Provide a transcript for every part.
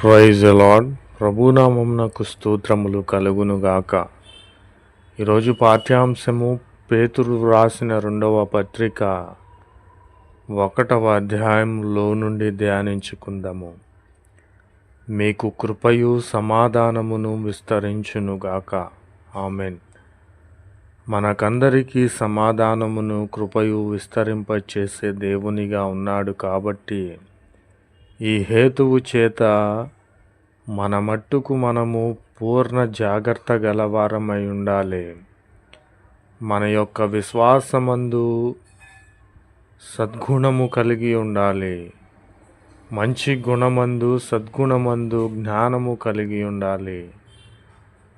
Praise the lord. ప్రభునామమునకు స్తోత్రములు కలుగునుగాక. ఈరోజు పాఠ్యాంశము పేతురు రాసిన 2వ పత్రిక 1వ అధ్యాయంలో నుండి ధ్యానించుకుందాము. మీకు కృపయు సమాధానమును విస్తరించునుగాక. ఆమెన్. మనకందరికీ సమాధానమును కృపయు విస్తరింపచేసే దేవునిగా ఉన్నాడు కాబట్టి ఈ హేతువు చేత మన మట్టుకు మనము పూర్ణ జాగ్రత్త గలవారమై ఉండాలి. మన యొక్క విశ్వాసమందు సద్గుణము కలిగి ఉండాలి. మంచి గుణమందు సద్గుణమందు జ్ఞానము కలిగి ఉండాలి.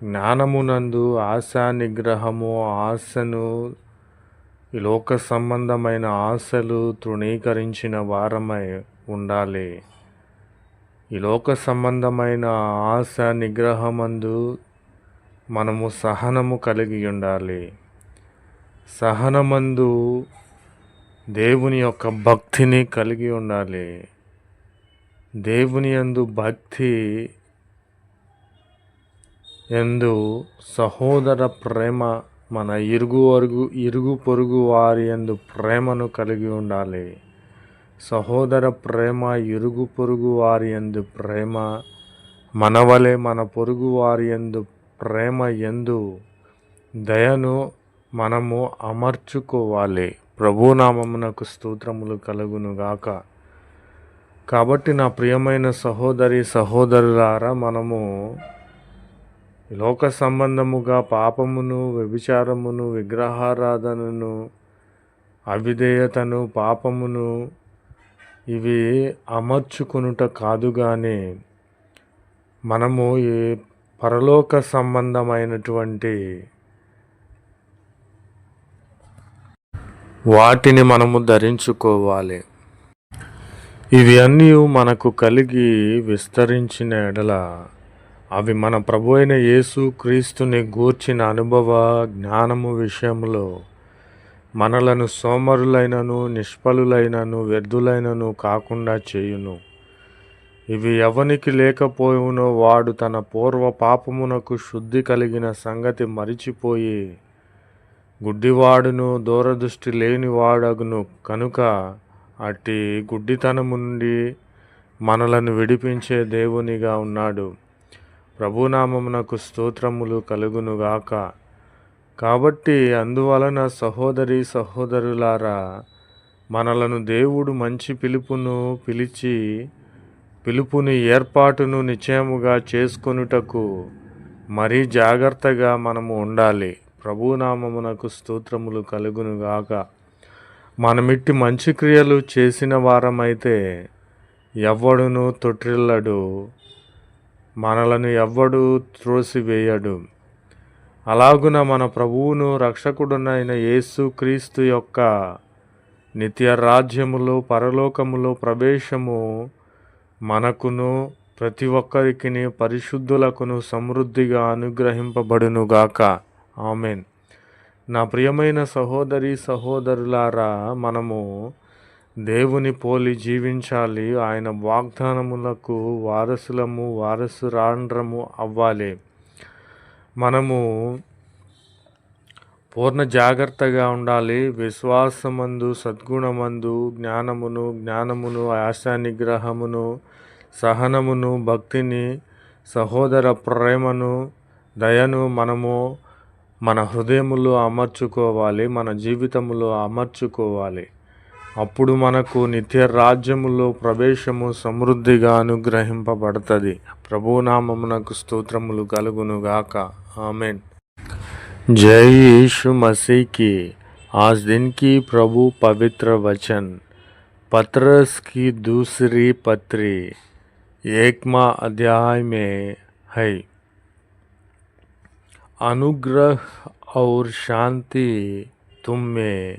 జ్ఞానమునందు ఆశా నిగ్రహము, ఆశను ఈ లోక సంబంధమైన ఆశలు తృణీకరించిన వారమై ఉండాలి. ఈ లోక సంబంధమైన ఆశ నిగ్రహమందు మనము సహనము కలిగి ఉండాలి. సహనమందు దేవుని యొక్క భక్తిని కలిగి ఉండాలి. దేవుని యందు భక్తి యందు సహోదర ప్రేమ, మన ఇరుగు పొరుగు వారి యందు ప్రేమను కలిగి ఉండాలి. సహోదర ప్రేమ, ఇరుగు పొరుగు వారి యందు ప్రేమ, మనవలే మన పొరుగు వారి యందు ప్రేమ యందు దయను మనము అమర్చుకోవాలి. ప్రభునామమునకు స్తోత్రములు కలుగునుగాక. కాబట్టి నా ప్రియమైన సహోదరి సహోదరులారా, మనము లోక సంబంధముగా పాపమును, వ్యభిచారమును, విగ్రహారాధనను, అవిధేయతను, పాపమును ఇవి అమర్చుకొనుట కాదు గాని మనము ఈ పరలోక సంబంధమైనటువంటి వాటిని మనము ధరించుకోవాలి. ఇవి అన్నీ మనకు కలిగి విస్తరించిన ఎడల అవి మన ప్రభు అయిన యేసు క్రీస్తుని గూర్చిన అనుభవ జ్ఞానము విషయంలో మనలను సోమరులైనను, నిష్ఫలులైనను, వ్యర్థులైనను కాకుండా చేయును. ఇవి ఎవనికి లేకపోవునో వాడు తన పూర్వ పాపమునకు శుద్ధి కలిగిన సంగతి మరిచిపోయి గుడ్డివాడును, దూరదృష్టి లేనివాడగును. కనుక అట్టి గుడ్డితనము నుండి మనలను విడిపించే దేవునిగా ఉన్నాడు. ప్రభునామమునకు స్తోత్రములు కలుగునుగాక. కాబట్టి అందువలన సహోదరి సహోదరులారా, మనలను దేవుడు మంచి పిలుపుని ఏర్పాటును నిశ్చయముగా చేసుకొనుటకు మరీ జాగ్రత్తగా మనము ఉండాలి. ప్రభునామమునకు స్తోత్రములు కలుగునుగాక. మనమిట్టి మంచి క్రియలు చేసిన వారమైతే ఎవ్వడును తొట్టిల్లడు, మనలను ఎవ్వడు త్రోసివేయడు. అలాగున మన ప్రభువును రక్షకుడునైన యేసు క్రీస్తు యొక్క నిత్య రాజ్యములో, పరలోకములో ప్రవేశము మనకును ప్రతి ఒక్కరికి పరిశుద్ధులకును సమృద్ధిగా అనుగ్రహింపబడునుగాక. ఆమెన్. నా ప్రియమైన సహోదరి సహోదరులారా, మనము దేవుని పోలి జీవించాలి. ఆయన వాగ్దానములకు వారసురాండ్రము అవ్వాలి. మనము పూర్ణ జాగ్రత్తగా ఉండాలి. విశ్వాసమందు, సద్గుణమందు, జ్ఞానమును, ఆశా నిగ్రహమును, సహనమును, భక్తిని, సహోదర ప్రేమను, దయను మనము మన హృదయములో అమర్చుకోవాలి, మన జీవితములో అమర్చుకోవాలి. అప్పుడు మనకు నిత్య రాజ్యములో ప్రవేశము సమృద్ధిగా అనుగ్రహింపబడుతుంది. ప్రభునామమునకు స్తోత్రములు కలుగునుగాక. ఆమెన్. जय यीशु मसीह की। आज दिन की प्रभु पवित्र वचन पतरस की दूसरी पत्री 1वां अध्याय में है। अनुग्रह और शांति तुम में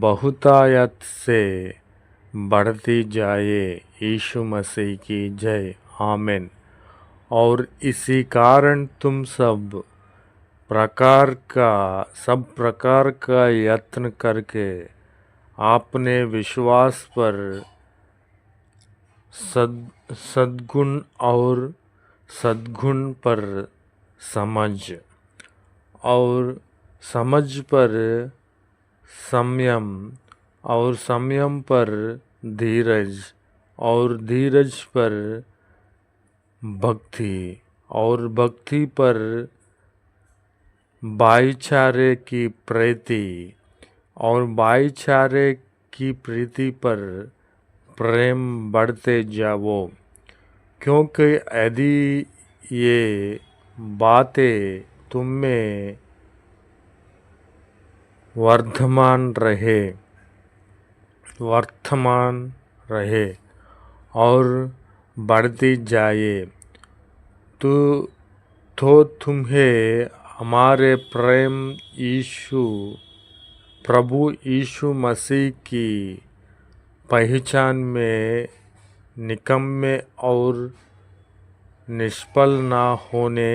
बहुतायत से बढ़ती जाए। यीशु मसीह की जय। आमेन। और इसी कारण तुम सब प्रकार का यत्न करके अपने विश्वास पर सद्गुण और सद्गुण पर समझ और समझ पर संयम और संयम पर धीरज और धीरज पर भक्ति और भक्ति पर भाईचारे की प्रीति और भाईचारे की प्रीति पर प्रेम बढ़ते जाओ, क्योंकि यदि ये बातें तुम में वर्तमान रहे और बढ़ती जाए तो तुम्हें हमारे प्रभु यीशु मसीह की पहचान में निकम्मे और निष्फल ना होने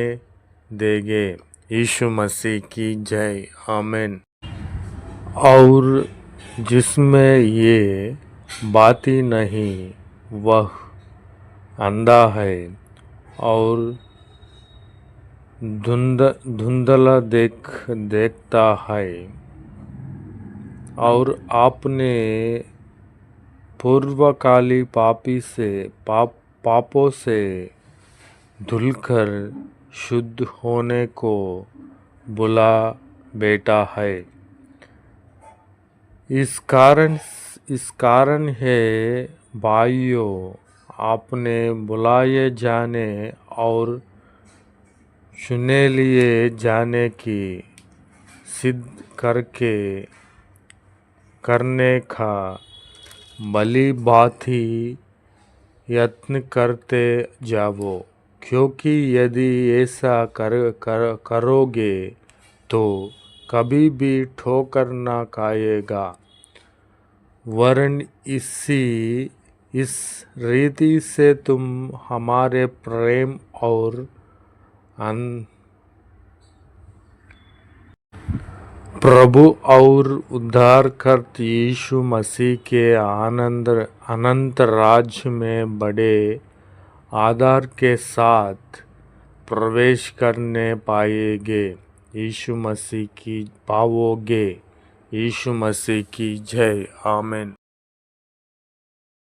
देंगे। यीशु मसीह की जय, आमीन। और जिसमें ये बातें नहीं वह अंधा है और धुंधला देखता है और आपने पूर्वकाली पापों से धुलकर शुद्ध होने को बुला बैठा है। इस कारण है भाइयों, आपने बुलाए जाने और चुने लिए जाने की सिद्ध करने का भली भांति यत्न करते जाओ, क्योंकि यदि ऐसा करोगे तो कभी भी ठोकर ना खाएगा, वरन इस रीति से तुम हमारे प्रेम और प्रभु और उद्धारकर्ता यीशु मसीह के अनंत राज्य में बड़े आदर के साथ प्रवेश करने पाएंगे। यीशु मसीह की पाओगे। यीशु मसीह की जय, आमीन।